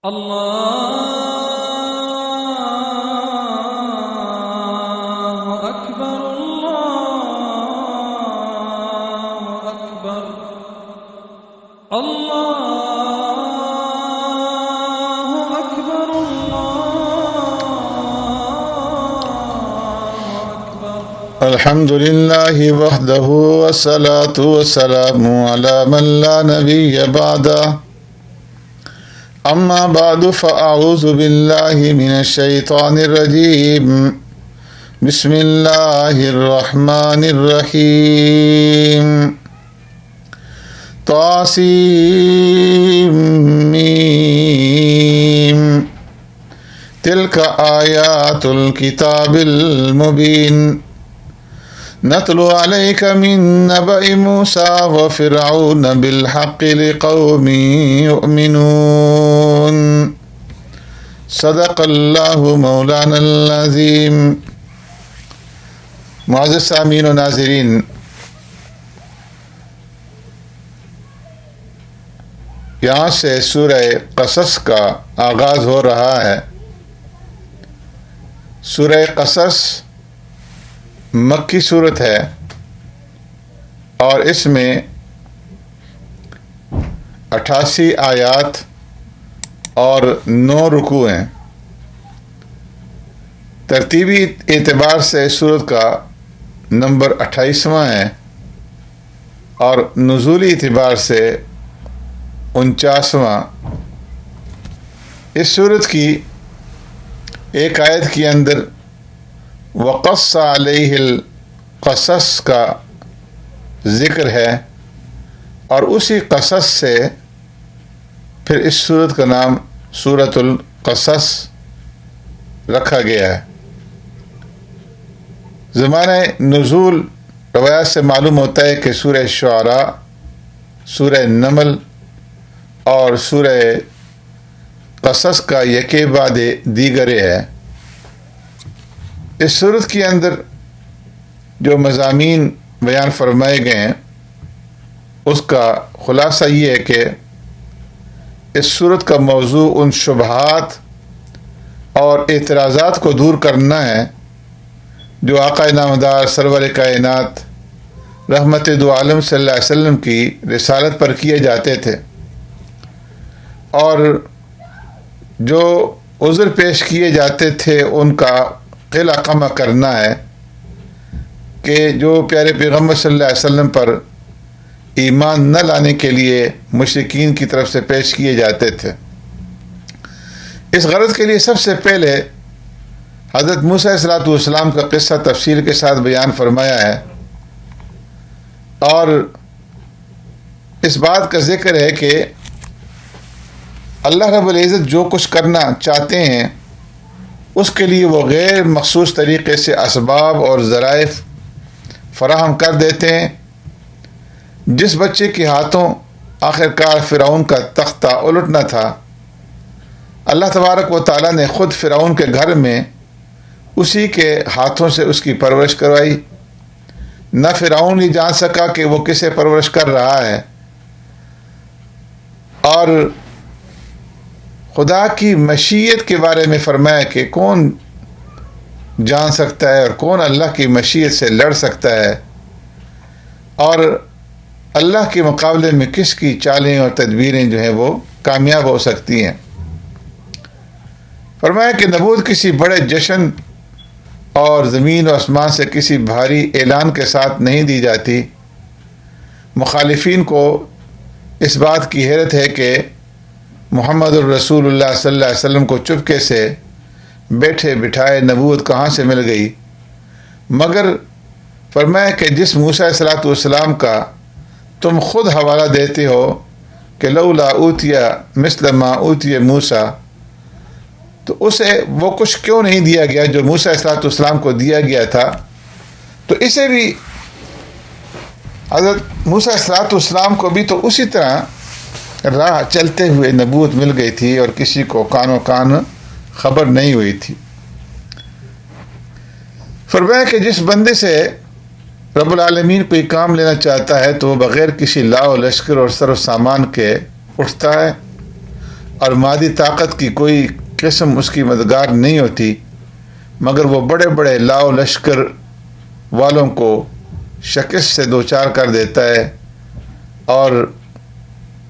الله أكبر الله أكبر الله أكبر الله أكبر. الحمد لله وحده والصلاة والسلام على من لا نبي بعده. أما بعد فأعوذ بالله من الشيطان الرجيم. بسم الله الرحمن الرحيم. طاسيم تلك آيات الكتاب المبين نتلو عليك من نبأ موسى وفرعون بالحق لقوم يؤمنون. صدق اللہ مولانا العظیم. معزز سامعین و ناظرین، یہاں سے سورہ قصص کا آغاز ہو رہا ہے. سورہ قصص مکی صورت ہے اور اس میں 88 آیات اور 9 رکوع ہیں. ترتیبی اعتبار سے سورت کا نمبر 28واں ہے اور نزولی اعتبار سے 49واں. اس سورت کی ایک آیت کے اندر وقص علیہ القصص کا ذکر ہے اور اسی قصص سے پھر اس سورت کا نام سورۃ القصص رکھا گیا ہے. زمانہ نزول روایات سے معلوم ہوتا ہے کہ سورہ شعراء، سورہ نمل اور سورہ قصص کا یکے بعد دیگرے ہے. اس سورت کے اندر جو مضامین بیان فرمائے گئے ہیں اس کا خلاصہ یہ ہے کہ اس سورت کا موضوع ان شبہات اور اعتراضات کو دور کرنا ہے جو آقا نامدار سرور کائنات رحمت دو عالم صلی اللہ علیہ وسلم کی رسالت پر کیے جاتے تھے، اور جو عذر پیش کیے جاتے تھے ان کا قلع قمع کرنا ہے کہ جو پیارے پیغمبر صلی اللہ علیہ وسلم پر ایمان نہ لانے کے لیے مشرکین کی طرف سے پیش کیے جاتے تھے. اس غرض کے لیے سب سے پہلے حضرت موسیٰ علیہ السلام کا قصہ تفصیل کے ساتھ بیان فرمایا ہے اور اس بات کا ذکر ہے کہ اللہ رب العزت جو کچھ کرنا چاہتے ہیں اس کے لیے وہ غیر مخصوص طریقے سے اسباب اور ذرائع فراہم کر دیتے ہیں. جس بچے کے ہاتھوں آخرکار فرعون کا تختہ الٹنا تھا، اللہ تبارک و تعالیٰ نے خود فرعون کے گھر میں اسی کے ہاتھوں سے اس کی پرورش کروائی. نہ فرعون ہی جان سکا کہ وہ کسے پرورش کر رہا ہے، اور خدا کی مشیت کے بارے میں فرمایا کہ کون جان سکتا ہے اور کون اللہ کی مشیت سے لڑ سکتا ہے، اور اللہ کے مقابلے میں کس کی چالیں اور تدبیریں جو ہیں وہ کامیاب ہو سکتی ہیں. فرمایا کہ نبوت کسی بڑے جشن اور زمین و آسمان سے کسی بھاری اعلان کے ساتھ نہیں دی جاتی. مخالفین کو اس بات کی حیرت ہے کہ محمد الرسول اللہ صلی اللہ علیہ وسلم کو چپکے سے بیٹھے بٹھائے نبوت کہاں سے مل گئی، مگر فرمایا کہ جس موسیٰ علیہ السلام کا تم خود حوالہ دیتے ہو کہ لولا اوتیہ مثل ما اوتیہ موسیٰ، تو اسے وہ کچھ کیوں نہیں دیا گیا جو موسیٰ علیہ السلام کو دیا گیا تھا. تو اسے بھی حضرت موسیٰ علیہ السلام کو بھی تو اسی طرح راہ چلتے ہوئے نبوت مل گئی تھی اور کسی کو کانوں کان خبر نہیں ہوئی تھی. فرمایا کہ جس بندے سے رب العالمین کوئی کام لینا چاہتا ہے تو وہ بغیر کسی لا و لشکر اور سر و سامان کے اٹھتا ہے اور مادی طاقت کی کوئی قسم اس کی مددگار نہیں ہوتی، مگر وہ بڑے بڑے لاؤ لشکر والوں کو شکست سے دوچار کر دیتا ہے اور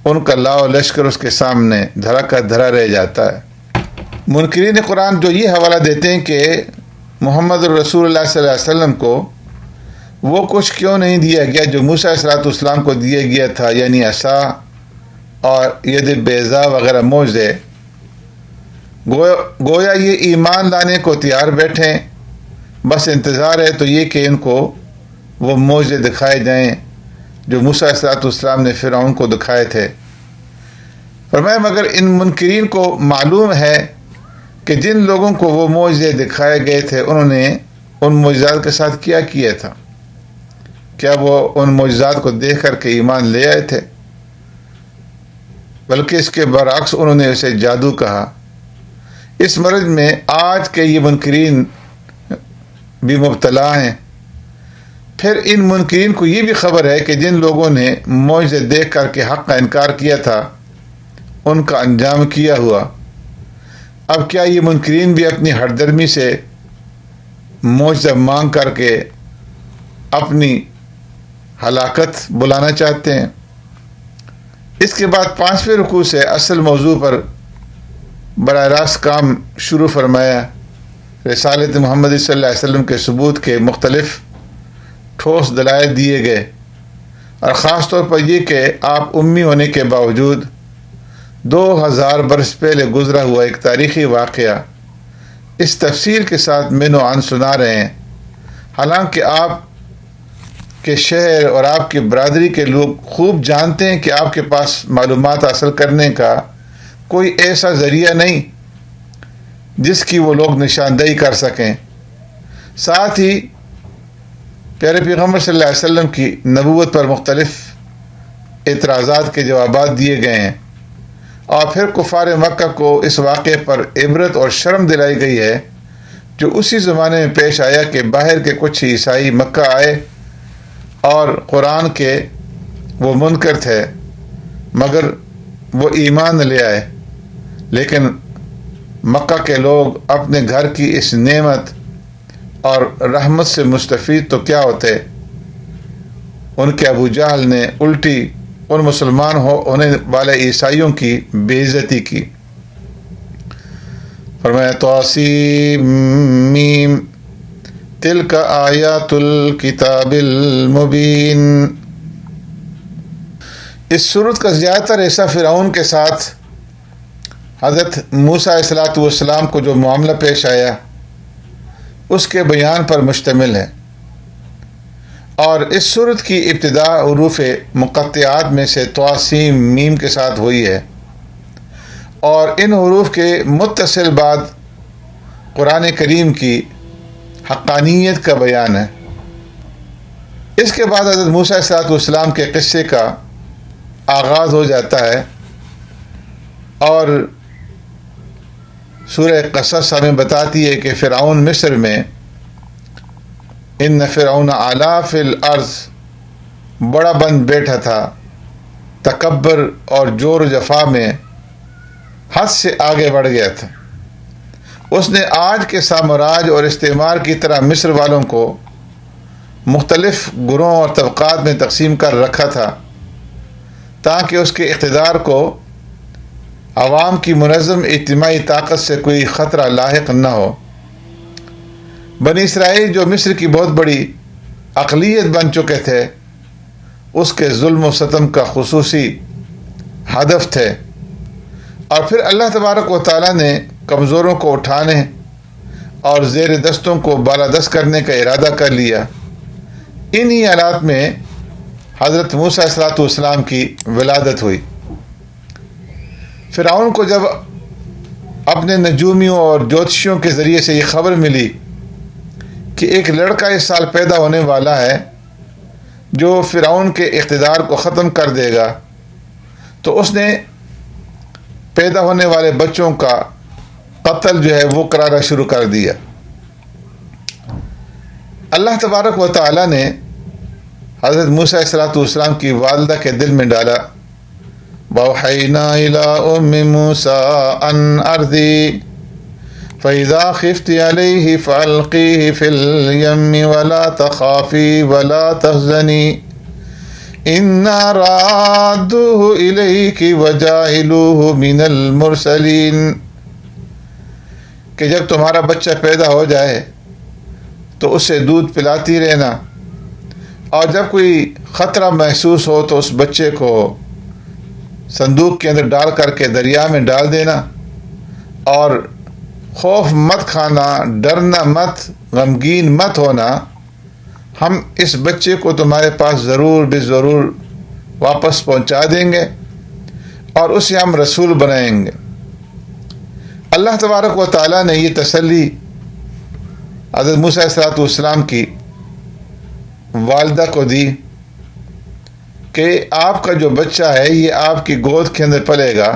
ان کا لاؤ لشکر اس کے سامنے دھرا کا دھرا رہ جاتا ہے۔ منکرین قرآن جو یہ حوالہ دیتے ہیں کہ محمد رسول اللہ صلی اللہ علیہ وسلم کو وہ کچھ کیوں نہیں دیا گیا جو موسیٰ علیہ السلام کو دیا گیا تھا، یعنی عصا اور ید بیضا وغیرہ معجزے، گویا یہ ایمان لانے کو تیار بیٹھیں، بس انتظار ہے تو یہ کہ ان کو وہ معجزے دکھائے جائیں جو موسیٰ علیہ السلام نے فرعون کو دکھائے تھے۔ فرمایا مگر ان منکرین کو معلوم ہے کہ جن لوگوں کو وہ معجزے دکھائے گئے تھے انہوں نے ان معجزات کے ساتھ کیا کیا تھا؟ کیا وہ ان معجزات کو دیکھ کر کے ایمان لے آئے تھے؟ بلکہ اس کے برعکس انہوں نے اسے جادو کہا۔ اس مرض میں آج کے یہ منکرین بھی مبتلا ہیں۔ پھر ان منکرین کو یہ بھی خبر ہے کہ جن لوگوں نے معجزے دیکھ کر کے حق کا انکار کیا تھا ان کا انجام کیا ہوا۔ اب کیا یہ منکرین بھی اپنی ہردرمی سے معجزہ مانگ کر کے اپنی ہلاکت بلانا چاہتے ہیں؟ اس کے بعد 5ویں رکوع سے اصل موضوع پر براہ راست کام شروع فرمایا۔ رسالت محمد صلی اللہ علیہ وسلم کے ثبوت کے مختلف ٹھوس دلائل دیے گئے، اور خاص طور پر یہ کہ آپ امی ہونے کے باوجود 2000 برس پہلے گزرا ہوا ایک تاریخی واقعہ اس تفصیل کے ساتھ مینو عن سنا رہے ہیں، حالانکہ آپ کے شہر اور آپ کی برادری کے لوگ خوب جانتے ہیں کہ آپ کے پاس معلومات حاصل کرنے کا کوئی ایسا ذریعہ نہیں جس کی وہ لوگ نشاندہی کر سکیں۔ ساتھ ہی پیارے پیغمبر صلی اللہ علیہ وسلم کی نبوت پر مختلف اعتراضات کے جوابات دیے گئے ہیں، اور پھر کفار مکہ کو اس واقعے پر عبرت اور شرم دلائی گئی ہے جو اسی زمانے میں پیش آیا کہ باہر کے کچھ عیسائی مکہ آئے اور قرآن کے وہ منکر تھے مگر وہ ایمان لے آئے، لیکن مکہ کے لوگ اپنے گھر کی اس نعمت اور رحمت سے مستفید تو کیا ہوتے، ان کے ابو جہل نے الٹی ان مسلمان ہونے والے عیسائیوں کی بے عزتی کی۔ فرمایا طاسیم میم تلک آیات الکتاب المبین۔ اس سورت کا زیادہ تر ایسا فرعون کے ساتھ حضرت موسیٰ علیہ السلام کو جو معاملہ پیش آیا اس کے بیان پر مشتمل ہے، اور اس سورت کی ابتدا حروف مقطعات میں سے طاسیم میم کے ساتھ ہوئی ہے، اور ان حروف کے متصل بعد قرآن کریم کی حقانیت کا بیان ہے۔ اس کے بعد حضرت موسیٰ علیہ السلام کے قصے کا آغاز ہو جاتا ہے، اور سورہ قصص ہمیں بتاتی ہے کہ فرعون مصر میں ان فرعون علا فی الارض بڑا بن بیٹھا تھا، تکبر اور جور و جفا میں حد سے آگے بڑھ گیا تھا۔ اس نے آج کے سامراج اور استعمار کی طرح مصر والوں کو مختلف گروہوں اور طبقات میں تقسیم کر رکھا تھا تاکہ اس کے اقتدار کو عوام کی منظم اجتماعی طاقت سے کوئی خطرہ لاحق نہ ہو۔ بنی اسرائیل جو مصر کی بہت بڑی اقلیت بن چکے تھے اس کے ظلم و ستم کا خصوصی ہدف تھے، اور پھر اللہ تبارک و تعالیٰ نے کمزوروں کو اٹھانے اور زیر دستوں کو بالادست کرنے کا ارادہ کر لیا۔ انہی حالات میں حضرت موسیٰ علیہ السلام کی ولادت ہوئی۔ فرعون کو جب اپنے نجومیوں اور جوتشیوں کے ذریعے سے یہ خبر ملی کہ ایک لڑکا اس سال پیدا ہونے والا ہے جو فرعون کے اقتدار کو ختم کر دے گا، تو اس نے پیدا ہونے والے بچوں کا قتل جو ہے وہ کرارا شروع کر دیا۔ اللہ تبارک و تعالیٰ نے حضرت موسیٰ علیہ السلام کی والدہ کے دل میں ڈالا وأوحينا إلى أم موسى أن أرضي فإذا خفت عليه فألقيه في اليم ولا تخافي ولا تحزني إنا رادوه إليك وجاعلوه من المرسلين کہ جب تمہارا بچہ پیدا ہو جائے تو اسے دودھ پلاتی رہنا، اور جب کوئی خطرہ محسوس ہو تو اس بچے کو صندوق کے اندر ڈال کر کے دریا میں ڈال دینا، اور خوف مت کھانا، ڈرنا مت، غمگین مت ہونا، ہم اس بچے کو تمہارے پاس ضرور بے ضرور واپس پہنچا دیں گے اور اسے ہم رسول بنائیں گے۔ اللہ تبارک و تعالیٰ نے یہ تسلی حضرت موسیٰ علیہ السلام کی والدہ کو دی کہ آپ کا جو بچہ ہے یہ آپ کی گود کے اندر پلے گا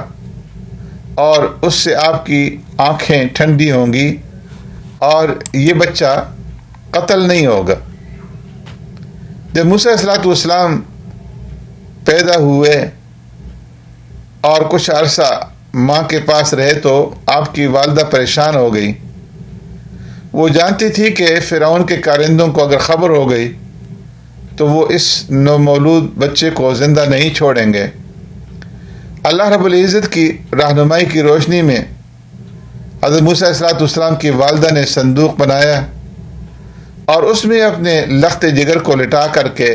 اور اس سے آپ کی آنکھیں ٹھنڈی ہوں گی اور یہ بچہ قتل نہیں ہوگا۔ جب موسیٰ علیہ السلام پیدا ہوئے اور کچھ عرصہ ماں کے پاس رہے تو آپ کی والدہ پریشان ہو گئی۔ وہ جانتی تھی کہ فرعون کے کارندوں کو اگر خبر ہو گئی تو وہ اس نومولود بچے کو زندہ نہیں چھوڑیں گے۔ اللہ رب العزت کی رہنمائی کی روشنی میں حضرت موسیٰ علیہ السلام کی والدہ نے صندوق بنایا اور اس میں اپنے لخت جگر کو لٹا کر کے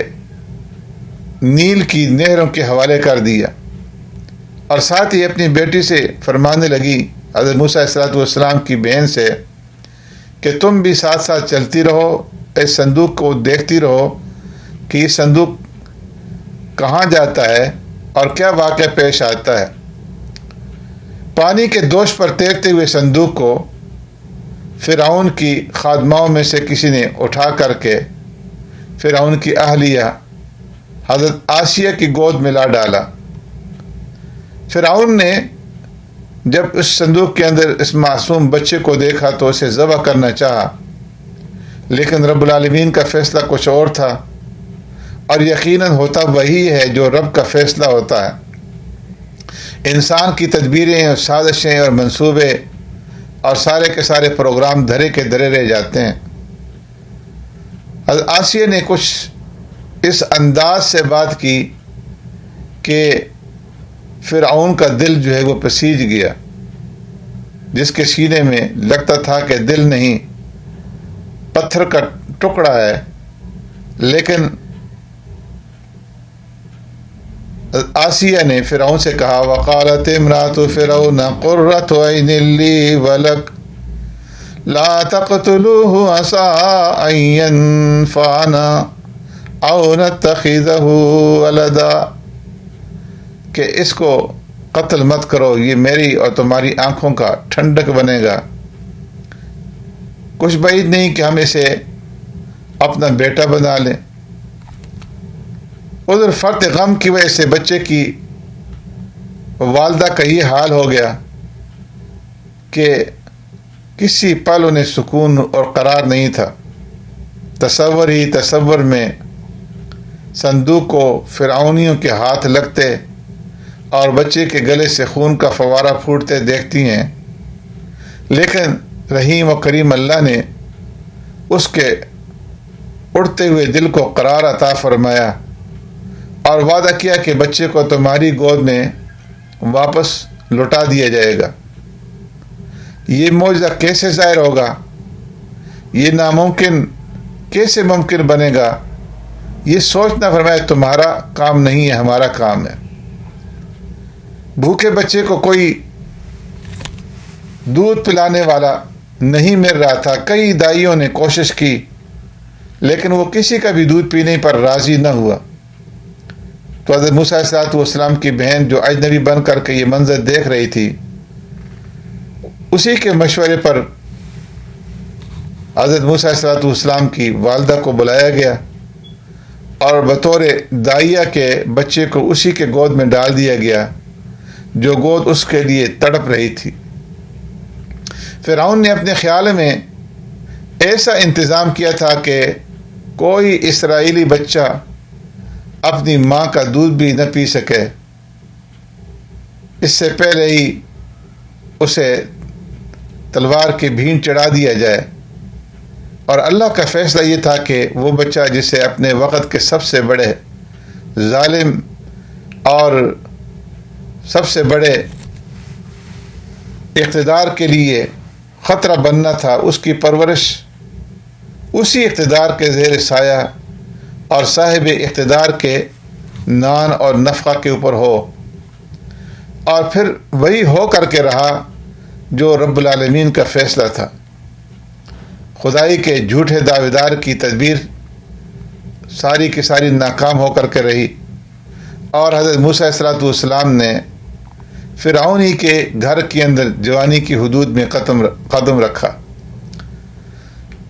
نیل کی نہروں کے حوالے کر دیا، اور ساتھ ہی اپنی بیٹی سے فرمانے لگی، حضرت موسیٰ علیہ السلام کی بہن سے، کہ تم بھی ساتھ ساتھ چلتی رہو، اس صندوق کو دیکھتی رہو کہ یہ صندوق کہاں جاتا ہے اور کیا واقعہ پیش آتا ہے۔ پانی کے دوش پر تیرتے ہوئے صندوق کو فرعون کی خادماؤں میں سے کسی نے اٹھا کر کے فرعون کی اہلیہ حضرت آسیہ کی گود میں لا ڈالا۔ فرعون نے جب اس صندوق کے اندر اس معصوم بچے کو دیکھا تو اسے ذبح کرنا چاہا، لیکن رب العالمین کا فیصلہ کچھ اور تھا، اور یقیناً ہوتا وہی ہے جو رب کا فیصلہ ہوتا ہے۔ انسان کی تدبیریں اور سازشیں اور منصوبے اور سارے کے سارے پروگرام دھرے کے دھرے رہ جاتے ہیں۔ حضرت آسیہ نے کچھ اس انداز سے بات کی کہ فرعون کا دل جو ہے وہ پسیج گیا، جس کے سینے میں لگتا تھا کہ دل نہیں پتھر کا ٹکڑا ہے، لیکن آسیہ نے فرعون سے کہا، وقالت امرأۃ فرعون قرۃ عین لی ولک لا تقتلوه عسى ان ينفعنا او نتخذه ولدا، کہ اس کو قتل مت کرو، یہ میری اور تمہاری آنکھوں کا ٹھنڈک بنے گا، کچھ بعید نہیں کہ ہم اسے اپنا بیٹا بنا لیں۔ ادھر فرط غم کی وجہ سے بچے کی والدہ کا یہ حال ہو گیا کہ کسی پل انہیں سکون اور قرار نہیں تھا۔ تصور میں صندوق کو فرعونیوں کے ہاتھ لگتے اور بچے کے گلے سے خون کا فوارہ پھوٹتے دیکھتی ہیں، لیکن رحیم و کریم اللہ نے اس کے اڑتے ہوئے دل کو قرار عطا فرمایا اور وعدہ کیا کہ بچے کو تمہاری گود میں واپس لوٹا دیا جائے گا۔ یہ معجزہ کیسے ظاہر ہوگا؟ یہ ناممکن کیسے ممکن بنے گا؟ یہ سوچنا فرمایا تمہارا کام نہیں ہے، ہمارا کام ہے۔ بھوکے بچے کو کوئی دودھ پلانے والا نہیں مل رہا تھا، کئی دائیوں نے کوشش کی لیکن وہ کسی کا بھی دودھ پینے پر راضی نہ ہوا۔ تو حضرت موسیٰ علیہ السلام کی بہن جو اجنبی بن کر کے یہ منظر دیکھ رہی تھی، اسی کے مشورے پر حضرت موسیٰ علیہ السلام کی والدہ کو بلایا گیا اور بطور دائیہ کے بچے کو اسی کے گود میں ڈال دیا گیا جو گود اس کے لیے تڑپ رہی تھی۔ فرعون نے اپنے خیال میں ایسا انتظام کیا تھا کہ کوئی اسرائیلی بچہ اپنی ماں کا دودھ بھی نہ پی سکے، اس سے پہلے ہی اسے تلوار کی بھینٹ چڑھا دیا جائے، اور اللہ کا فیصلہ یہ تھا کہ وہ بچہ جسے اپنے وقت کے سب سے بڑے ظالم اور سب سے بڑے اقتدار کے لیے خطرہ بننا تھا، اس کی پرورش اسی اقتدار کے زیر سایہ اور صاحب اقتدار کے نان اور نفقہ کے اوپر ہو، اور پھر وہی ہو کر کے رہا جو رب العالمین کا فیصلہ تھا۔ خدائی کے جھوٹے دعوے دار کی تدبیر ساری کی ساری ناکام ہو کر کے رہی، اور حضرت موسیٰ علیہ الصلوۃ والسلام نے فرعون ہی کے گھر کے اندر جوانی کی حدود میں قدم رکھا۔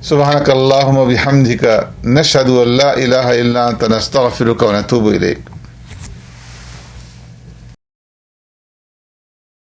سبحانک اللہم و بحمدک نشہد ان لا الہ الا انت نستغفرک و نتوب الیک۔